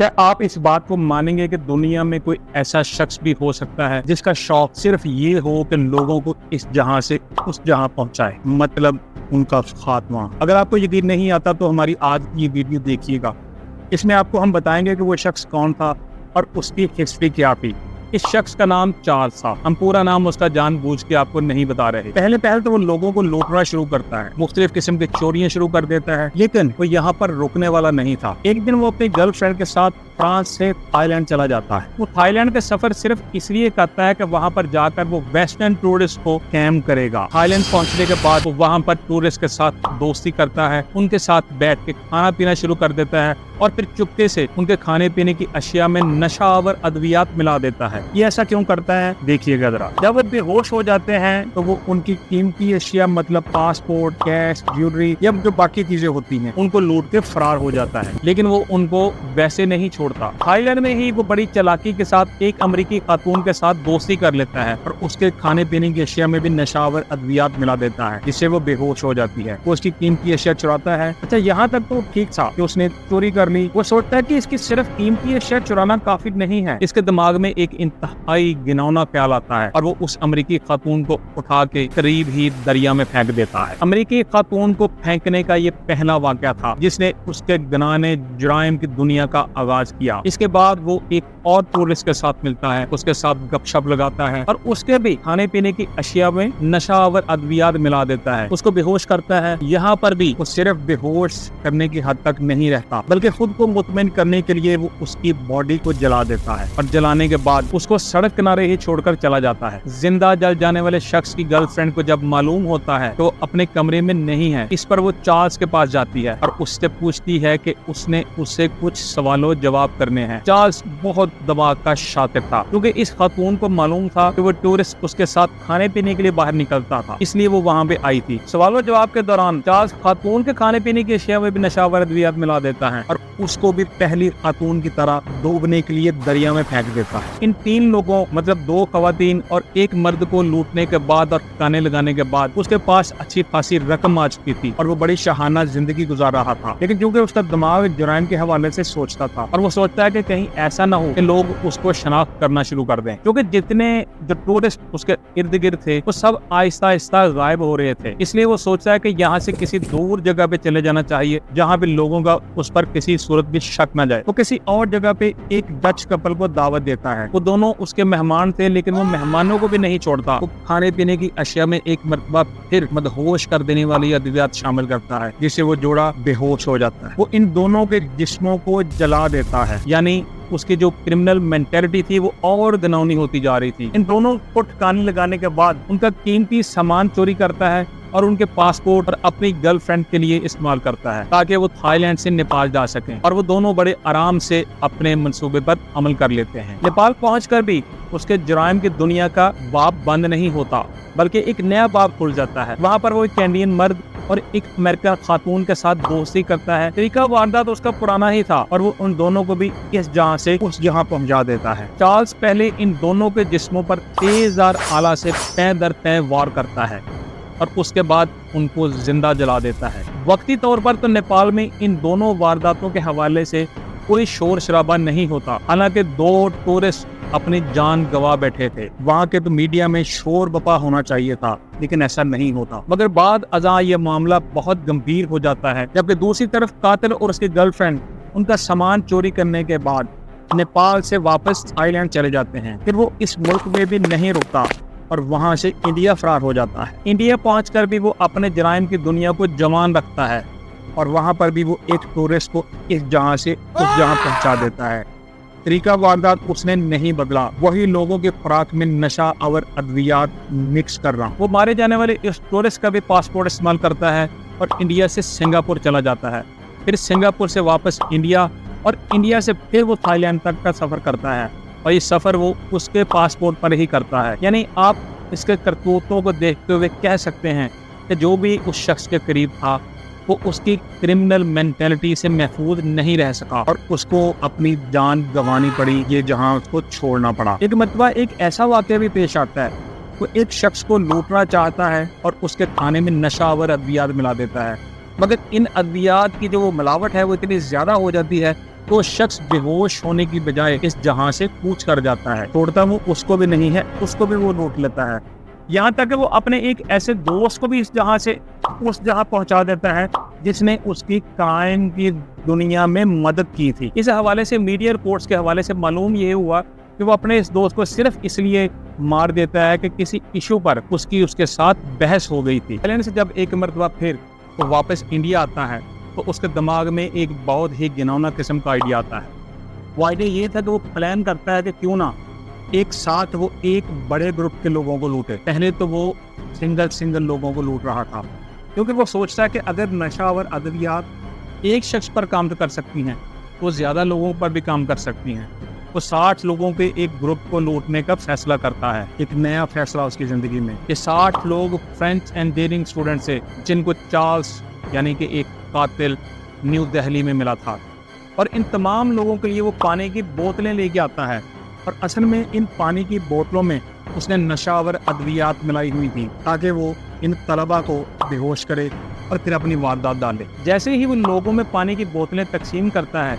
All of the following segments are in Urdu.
کیا آپ اس بات کو مانیں گے کہ دنیا میں کوئی ایسا شخص بھی ہو سکتا ہے جس کا شوق صرف یہ ہو کہ لوگوں کو اس جہاں سے اس جہاں پہنچائے، مطلب ان کا خاتمہ؟ اگر آپ کو یقین نہیں آتا تو ہماری آج کی ویڈیو دیکھیے گا، اس میں آپ کو ہم بتائیں گے کہ وہ شخص کون تھا اور اس کی ہسٹری کیا تھی۔ اس شخص کا نام چارلس تھا۔ ہم پورا نام اس کا جان بوجھ کے آپ کو نہیں بتا رہے۔ پہلے تو وہ لوگوں کو لوٹنا شروع کرتا ہے، مختلف قسم کی چوریاں شروع کر دیتا ہے، لیکن وہ یہاں پر رکنے والا نہیں تھا۔ ایک دن وہ اپنی گرل فرینڈ کے ساتھ فرانس سے تھائی لینڈ چلا جاتا ہے۔ وہ تھائی لینڈ کا سفر صرف اس لیے کرتا ہے کہ وہاں پر جا کر وہ ویسٹرن ٹورسٹ کو کیم کرے گا۔ تھائی لینڈ پہنچنے کے بعد وہ وہاں پر ٹورسٹ کے ساتھ دوستی کرتا ہے، ان کے ساتھ بیٹھ کے کھانا پینا شروع کر دیتا ہے اور پھر چپکے سے ان کے کھانے پینے کی اشیاء میں نشہ آور ادویات ملا دیتا ہے۔ یہ ایسا کیوں کرتا ہے دیکھیے گا ذرا۔ جب وہ بے ہوش ہو جاتے ہیں تو وہ ان کی قیمتی اشیاء مطلب پاسپورٹ، کیش، جیولری یا جو باقی چیزیں ہوتی ہیں ان کو لوٹ کے فرار ہو جاتا ہے، لیکن وہ ان کو ویسے نہیں چھوڑتا۔ تھائی لینڈ میں ہی وہ بڑی چالاکی کے ساتھ ایک امریکی خاتون کے ساتھ دوستی کر لیتا ہے اور اس کے کھانے پینے کی اشیاء میں بھی نشہ آور ادویات ملا دیتا ہے، جس سے وہ بے ہوش ہو جاتی ہے۔ وہ اس کی قیمتی اشیاء چراتا ہے۔ اچھا، یہاں تک تو ٹھیک تھا کہ اس نے چوری کر لی۔ وہ سوچتا ہے کہ اس کی صرف قیمتی اشیاء چرانا کافی نہیں ہے۔ اس کے دماغ میں ایک انتہائی گھناؤنا خیال آتا ہے اور وہ اس امریکی خاتون کو اٹھا کے قریب ہی دریا میں پھینک دیتا ہے۔ امریکی خاتون کو پھینکنے کا یہ پہلا واقعہ تھا جس نے اس کے گنانے جرائم کی دنیا کا آغاز کیا۔ اس کے بعد وہ ایک اور ٹورسٹ کے ساتھ ملتا ہے، اس کے ساتھ گپ شپ لگاتا ہے اور اس کے بھی کھانے پینے کی اشیاء میں نشہ آور ادویات ملا دیتا ہے، اس کو بے ہوش کرتا ہے۔ یہاں پر بھی وہ صرف بے ہوش کرنے کی حد تک نہیں رہتا بلکہ خود کو مطمئن کرنے کے لیے وہ اس کی باڈی کو جلا دیتا ہے اور جلانے کے بعد اس کو سڑک کنارے ہی چھوڑ کر چلا جاتا ہے۔ زندہ جل جانے والے شخص کی گرل فرینڈ کو جب معلوم ہوتا ہے تو اپنے کمرے میں نہیں ہے۔ اس پر وہ چارلس کے پاس جاتی ہے اور اس سے پوچھتی ہے کہ اس نے اسے کچھ سوالوں جواب کرنے ہیں۔ چارلس بہت دماغ کا شاطر تھا کیونکہ اس خاتون کو معلوم تھا کہ وہ ٹورسٹ اس کے ساتھ کھانے پینے کے لیے باہر نکلتا تھا، اس لیے وہ وہاں پہ آئی تھی۔ سوال و جواب کے دوران چارلس خاتون کے کھانے پینے کی اشیاء میں بھی نشہ آور ادویات ملا دیتا ہے اور اس کو بھی پہلی خاتون کی طرح ڈوبنے کے لیے دریا میں پھینک دیتا ہے۔ ان تین لوگوں مطلب دو خواتین اور ایک مرد کو لوٹنے کے بعد اور ٹھکانے لگانے کے بعد اس کے پاس اچھی خاصی رقم آ چکی تھی اور وہ بڑی شاہانہ زندگی گزار رہا تھا، لیکن کیونکہ اس کا دماغ جرائم کے حوالے سے سوچتا تھا اور وہ سوچتا ہے کہ کہیں ایسا نہ ہو کہ لوگ اس کو شناخت کرنا شروع کر دیں، کیونکہ جتنے جو ٹورسٹ اس کے ارد گرد تھے وہ سب آہستہ آہستہ غائب ہو رہے تھے، اس لیے وہ سوچتا ہے کہ یہاں سے کسی دور جگہ پہ چلے جانا چاہیے جہاں پہ لوگوں کا اس پر کسی صورت بھی شک نہ جائے۔ وہ کسی اور جگہ پہ ایک ڈچ کپل کو دعوت دیتا ہے۔ وہ دونوں اس کے مہمان تھے لیکن وہ مہمانوں کو بھی نہیں چھوڑتا، وہ کھانے پینے کی اشیاء میں ایک مرتبہ پھر مدہوش کر دینے والی ادویات شامل کرتا ہے جس سے وہ جوڑا بے ہوش ہو جاتا ہے۔ وہ ان دونوں کے جسموں کو جلا دیتا ہے، یعنی اس کی جو کرمنل مینٹلٹی تھی وہ اور گھناؤنی ہوتی جا رہی تھی۔ ان دونوں کو ٹھکانے لگانے کے بعد ان کا قیمتی سامان چوری کرتا ہے اور ان کے پاسپورٹ اور اپنی گرل فرینڈ کے لیے استعمال کرتا ہے تاکہ وہ تھائی لینڈ سے نیپال جا سکیں، اور وہ دونوں بڑے آرام سے اپنے منصوبے پر عمل کر لیتے ہیں۔ نیپال پہنچ کر بھی اس کے جرائم کی دنیا کا باب بند نہیں ہوتا بلکہ ایک نیا باب کھل جاتا ہے۔ وہاں پر وہ ایک کینیڈین مرد اور ایک امریکہ خاتون کے ساتھ دوستی کرتا ہے۔ طریقہ واردات اس کا پرانا ہی تھا اور وہ ان دونوں کو بھی اس جہاں سے اس جہاں پہنچا دیتا ہے۔ چارلس پہلے ان دونوں کے جسموں پر تیزدار آلہ سے پے در پے وار کرتا ہے اور اس کے بعد ان کو زندہ جلا دیتا ہے۔ وقتی طور پر تو نیپال میں ان دونوں وارداتوں کے حوالے سے کوئی شور شرابہ نہیں ہوتا، حالانکہ دو ٹورسٹ اپنی جان گوا بیٹھے تھے۔ وہاں کے تو میڈیا میں شور بپا ہونا چاہیے تھا لیکن ایسا نہیں ہوتا، مگر بعد ازاں یہ معاملہ بہت گمبھیر ہو جاتا ہے جبکہ دوسری طرف قاتل اور اس کی گرل فرینڈ ان کا سامان چوری کرنے کے بعد نیپال سے واپس تھائی لینڈ چلے جاتے ہیں۔ پھر وہ اس ملک میں بھی نہیں رکتا اور وہاں سے انڈیا فرار ہو جاتا ہے۔ انڈیا پہنچ کر بھی وہ اپنے جرائم کی دنیا کو جوان رکھتا ہے اور وہاں پر بھی وہ ایک ٹورسٹ کو اس جہاں سے اس جہاں پہنچا دیتا ہے۔ طریقہ واردات اس نے نہیں بدلا، وہی لوگوں کے خوراک میں نشہ آور ادویات مکس کر رہا۔ وہ مارے جانے والے اس ٹورسٹ کا بھی پاسپورٹ استعمال کرتا ہے اور انڈیا سے سنگاپور چلا جاتا ہے، پھر سنگاپور سے واپس انڈیا اور انڈیا سے پھر وہ تھائی لینڈ تک کا سفر کرتا ہے اور یہ سفر وہ اس کے پاسپورٹ پر ہی کرتا ہے۔ یعنی آپ اس کے کرتوتوں کو دیکھتے ہوئے کہہ سکتے ہیں کہ جو بھی اس شخص کے قریب تھا وہ اس کی کرمنل مینٹلٹی سے محفوظ نہیں رہ سکا اور اس کو اپنی جان گنوانی پڑی، یہ جہاں اس کو چھوڑنا پڑا۔ ایک مرتبہ ایک ایسا واقعہ بھی پیش آتا ہے، وہ ایک شخص کو لوٹنا چاہتا ہے اور اس کے کھانے میں نشہ آور ادویات ملا دیتا ہے، مگر ان ادویات کی جو وہ ملاوٹ ہے وہ اتنی زیادہ ہو جاتی ہے تو شخص بے ہوش ہونے کی بجائے اس جہاں سے کوچ کر جاتا ہے، چھوڑتا وہ اس کو بھی نہیں ہے، اس کو بھی وہ لوٹ لیتا ہے، یہاں تک کہ وہ اپنے ایک ایسے دوست کو بھی اس جہاں سے اس جہاں پہنچا دیتا ہے جس نے اس کی قائم کی دنیا میں مدد کی تھی۔ اس حوالے سے میڈیا رپورٹس کے حوالے سے معلوم یہ ہوا کہ وہ اپنے اس دوست کو صرف اس لیے مار دیتا ہے کہ کسی ایشو پر اس کے ساتھ بحث ہو گئی تھی۔ تھائی لینڈ سے جب ایک مرتبہ پھر وہ واپس انڈیا آتا ہے تو اس کے دماغ میں ایک بہت ہی گھناؤنا قسم کا آئیڈیا آتا ہے۔ وہ آئیڈیا یہ تھا کہ وہ پلان کرتا ہے کہ کیوں نہ ایک ساتھ وہ ایک بڑے گروپ کے لوگوں کو لوٹے۔ پہلے تو وہ سنگل لوگوں کو لوٹ رہا تھا، کیونکہ وہ سوچتا ہے کہ اگر نشہ اور ادویات ایک شخص پر کام کر سکتی ہیں وہ زیادہ لوگوں پر بھی کام کر سکتی ہیں۔ وہ 60 لوگوں کے ایک گروپ کو لوٹنے کا فیصلہ کرتا ہے، ایک نیا فیصلہ اس کی زندگی میں، کہ 60 لوگ فرینچ انجینئرنگ اسٹوڈنٹ سے جن کو چارلز یعنی کہ ایک قاتل نیو دہلی میں ملا تھا، اور ان تمام لوگوں کے لیے وہ پانی کی بوتلیں لے کے آتا ہے، اور اصل میں ان پانی کی بوتلوں میں اس نے نشہ آور ادویات ملائی ہوئی تھی تاکہ وہ ان طلباء کو بے ہوش کرے اور پھر اپنی واردات ڈالے۔ جیسے ہی وہ لوگوں میں پانی کی بوتلیں تقسیم کرتا ہے،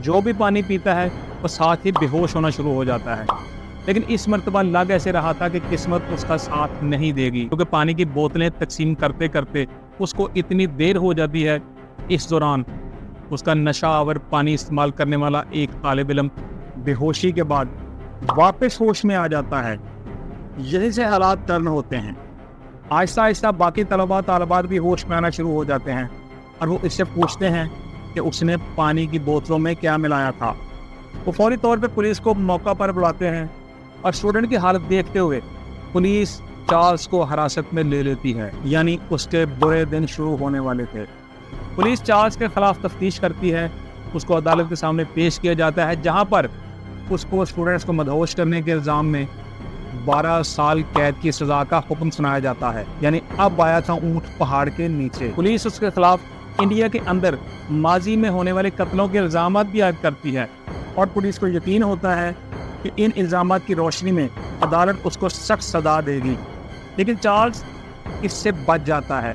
جو بھی پانی پیتا ہے وہ ساتھ ہی بے ہوش ہونا شروع ہو جاتا ہے۔ لیکن اس مرتبہ لگ ایسے رہا تھا کہ قسمت اس کا ساتھ نہیں دے گی، کیونکہ پانی کی بوتلیں تقسیم کرتے کرتے اس کو اتنی دیر ہو جاتی ہے۔ اس دوران اس کا نشہ آور پانی استعمال کرنے والا ایک طالب علم بے ہوشی کے بعد واپس ہوش میں آ جاتا ہے۔ یہی سے حالات ٹرن ہوتے ہیں۔ آہستہ آہستہ باقی طالبات بھی ہوش میں آنا شروع ہو جاتے ہیں، اور وہ اس سے پوچھتے ہیں کہ اس نے پانی کی بوتلوں میں کیا ملایا تھا۔ وہ فوری طور پہ پولیس کو موقع پر بلاتے ہیں، اور اسٹوڈنٹ کی حالت دیکھتے ہوئے پولیس چارلز کو حراست میں لے لیتی ہے، یعنی اس کے برے دن شروع ہونے والے تھے۔ پولیس چارلز کے خلاف تفتیش کرتی ہے، اس کو عدالت کے سامنے پیش کیا جاتا ہے، جہاں پر اس کو اسٹوڈنٹس کو مدہوش کرنے کے الزام میں 12 سال قید کی سزا کا حکم سنایا جاتا ہے، یعنی اب آیا تھا اونٹ پہاڑ کے نیچے۔ پولیس اس کے خلاف انڈیا کے اندر ماضی میں ہونے والے قتلوں کے الزامات بھی عائد کرتی ہے، اور پولیس کو یقین ہوتا ہے کہ ان الزامات کی روشنی میں عدالت اس کو سخت سزا دے گی۔ لیکن چارلز اس سے بچ جاتا ہے،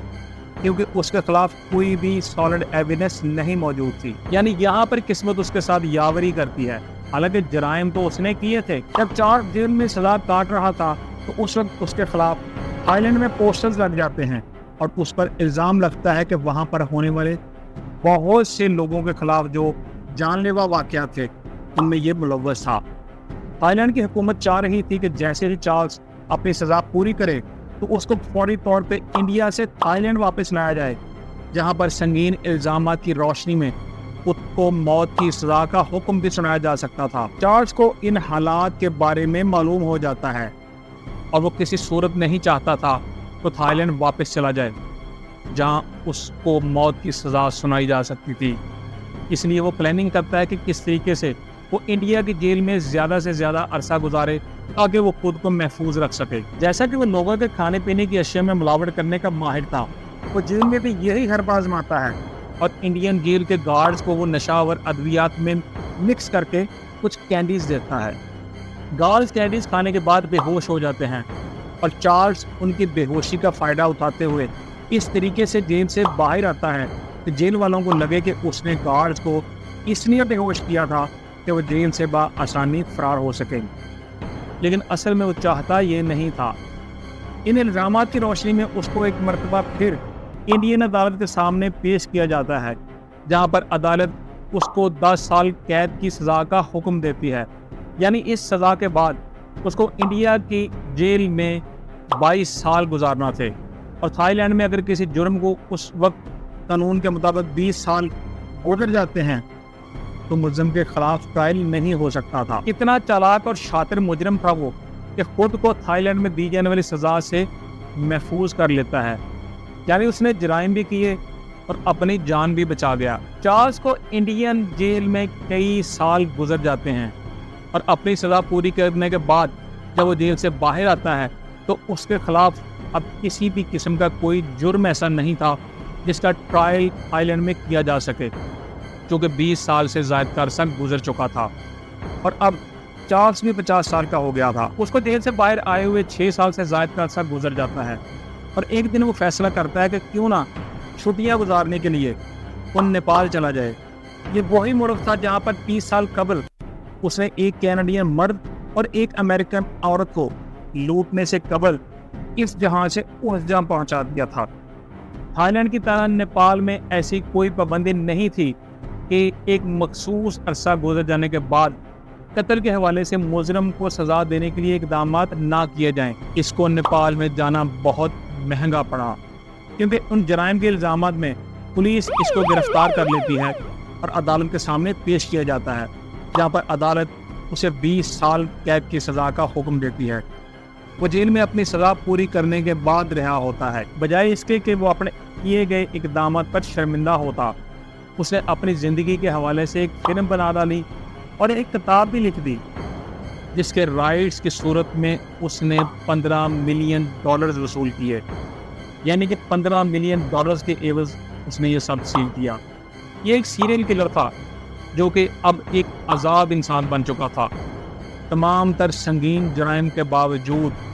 کیونکہ اس کے خلاف کوئی بھی سالڈ ایویڈنس نہیں موجود تھی، یعنی یہاں پر قسمت اس کے ساتھ یاوری کرتی ہے۔ حالانکہ جرائم تو اس نے کیے تھے۔ جب چارلز جیل میں سزا کاٹ رہا تھا تو اس وقت اس کے خلاف تھائی لینڈ میں پوسٹرز لگ جاتے ہیں، اور اس پر الزام لگتا ہے کہ وہاں پر ہونے والے بہت سے لوگوں کے خلاف جو جان لیوا واقعات تھے ان میں یہ ملوث تھا۔ تھائی لینڈ کی حکومت چاہ رہی تھی کہ جیسے ہی چارلز اپنی سزا پوری کرے تو اس کو فوری طور پہ انڈیا سے تھائی لینڈ واپس لایا جائے، جہاں پر سنگین الزامات کی روشنی میں اس کو موت کی سزا کا حکم بھی سنایا جا سکتا تھا۔ چارلز کو ان حالات کے بارے میں معلوم ہو جاتا ہے، اور وہ کسی صورت نہیں چاہتا تھا تو تھائی لینڈ واپس چلا جائے جہاں اس کو موت کی سزا سنائی جا سکتی تھی۔ اس لیے وہ پلاننگ کرتا ہے کہ کس طریقے سے وہ انڈیا کی جیل میں زیادہ سے زیادہ عرصہ گزارے تاکہ وہ خود کو محفوظ رکھ سکے۔ جیسا کہ وہ لوگوں کے کھانے پینے کی اشیاء میں ملاوٹ کرنے کا ماہر تھا، وہ جیل میں بھی یہی حربہ آزماتا ہے، اور انڈین جیل کے گارڈز کو وہ نشہ آور ادویات میں مکس کر کے کچھ کینڈیز دیتا ہے۔ گارڈز کینڈیز کھانے کے بعد بے ہوش ہو جاتے ہیں، اور چارلز ان کی بے ہوشی کا فائدہ اٹھاتے ہوئے اس طریقے سے جیل سے باہر آتا ہے کہ جیل والوں کو لگے کہ اس نے گارڈز کو اس لیے بے ہوش کیا تھا کہ وہ جیل سے بآسانی فرار ہو سکیں، لیکن اصل میں وہ چاہتا یہ نہیں تھا۔ ان الزامات کی روشنی میں اس کو ایک مرتبہ پھر انڈین عدالت کے سامنے پیش کیا جاتا ہے، جہاں پر عدالت اس کو 10 سال قید کی سزا کا حکم دیتی ہے، یعنی اس سزا کے بعد اس کو انڈیا کی جیل میں 22 سال گزارنا تھے، اور تھائی لینڈ میں اگر کسی جرم کو اس وقت قانون کے مطابق 20 سال گزر جاتے ہیں تو ملزم کے خلاف ٹرائل نہیں ہو سکتا تھا۔ اتنا چالاک اور شاطر مجرم تھا وہ کہ خود کو تھائی لینڈ میں دی جانے والی سزا سے محفوظ کر لیتا ہے، یعنی اس نے جرائم بھی کیے اور اپنی جان بھی بچا گیا۔ چارلز کو انڈین جیل میں کئی سال گزر جاتے ہیں، اور اپنی سزا پوری کرنے کے بعد جب وہ جیل سے باہر آتا ہے تو اس کے خلاف اب کسی بھی قسم کا کوئی جرم ایسا نہیں تھا جس کا ٹرائل تھائی لینڈ میں کیا جا سکے، چونکہ 20 سال سے زائد کا عرصہ گزر چکا تھا، اور اب چارلز بھی 50 سال کا ہو گیا تھا۔ اس کو جیل سے باہر آئے ہوئے 6 سال سے زائد کا عرصہ گزر جاتا ہے، اور ایک دن وہ فیصلہ کرتا ہے کہ کیوں نہ چھٹیاں گزارنے کے لیے وہ نیپال چلا جائے، یہ وہی ملک تھا جہاں پر 30 سال قبل اس نے ایک کینیڈین مرد اور ایک امریکن عورت کو لوٹنے سے قبل اس جہاں سے اس جہاں پہنچا دیا تھا۔ تھائی لینڈ کی طرح نیپال میں ایسی کوئی پابندی نہیں تھی کہ ایک مخصوص عرصہ گزر جانے کے بعد قتل کے حوالے سے مجرم کو سزا دینے کے لیے اقدامات نہ کیے جائیں۔ اس کو نیپال میں جانا بہت مہنگا پڑا، کیونکہ ان جرائم کے الزامات میں پولیس اس کو گرفتار کر لیتی ہے اور عدالت کے سامنے پیش کیا جاتا ہے، جہاں پر عدالت اسے 20 سال قید کی سزا کا حکم دیتی ہے۔ وہ جیل میں اپنی سزا پوری کرنے کے بعد رہا ہوتا ہے۔ بجائے اس کے کہ وہ اپنے کیے گئے اقدامات پر شرمندہ ہوتا، اس نے اپنی زندگی کے حوالے سے ایک فلم بنا ڈالی اور ایک کتاب بھی لکھ دی، جس کے رائٹس کی صورت میں اس نے $15 ملین وصول کیے، یعنی کہ $15 ملین کے عوض اس نے یہ سب سیل کیا۔ یہ ایک سیریل کلر تھا جو کہ اب ایک آزاد انسان بن چکا تھا۔ تمام تر سنگین جرائم کے باوجود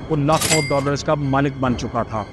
وہ لاکھوں ڈالرز کا مالک بن چکا تھا۔